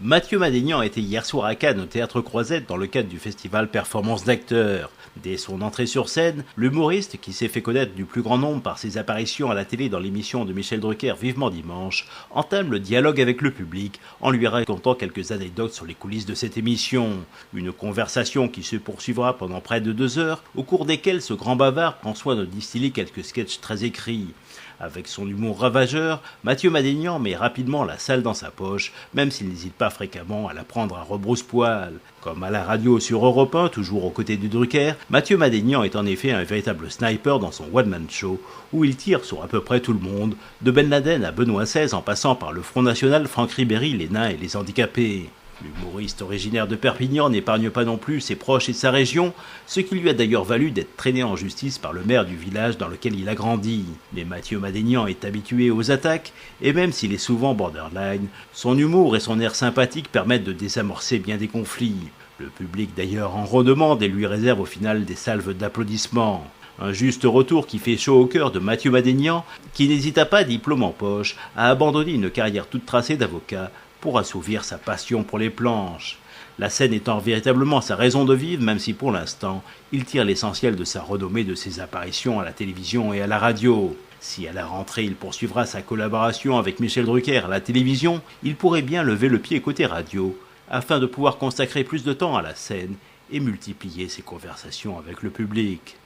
Mathieu Madénian était hier soir à Cannes au Théâtre Croisette dans le cadre du festival Performance d'acteurs. Dès son entrée sur scène, l'humoriste, qui s'est fait connaître du plus grand nombre par ses apparitions à la télé dans l'émission de Michel Drucker Vivement Dimanche, entame le dialogue avec le public en lui racontant quelques anecdotes sur les coulisses de cette émission. Une conversation qui se poursuivra pendant près de 2 heures, au cours desquelles ce grand bavard prend soin de distiller quelques sketchs très écrits. Avec son humour ravageur, Mathieu Madénian met rapidement la salle dans sa poche, même s'il n'hésite pas fréquemment à la prendre à rebrousse-poil. Comme à la radio sur Europe 1, toujours aux côtés de Drucker, Mathieu Madénian est en effet un véritable sniper dans son one-man show, où il tire sur à peu près tout le monde, de Ben Laden à Benoît XVI en passant par le Front National, Franck Ribéry, les nains et les handicapés. L'humoriste originaire de Perpignan n'épargne pas non plus ses proches et sa région, ce qui lui a d'ailleurs valu d'être traîné en justice par le maire du village dans lequel il a grandi. Mais Mathieu Madénian est habitué aux attaques, et même s'il est souvent borderline, son humour et son air sympathique permettent de désamorcer bien des conflits. Le public d'ailleurs en redemande et lui réserve au final des salves d'applaudissements. Un juste retour qui fait chaud au cœur de Mathieu Madénian, qui n'hésita pas, diplôme en poche, à abandonner une carrière toute tracée d'avocat pour assouvir sa passion pour les planches. La scène étant véritablement sa raison de vivre, même si pour l'instant, il tire l'essentiel de sa renommée de ses apparitions à la télévision et à la radio. Si à la rentrée il poursuivra sa collaboration avec Michel Drucker à la télévision, il pourrait bien lever le pied côté radio, afin de pouvoir consacrer plus de temps à la scène et multiplier ses conversations avec le public.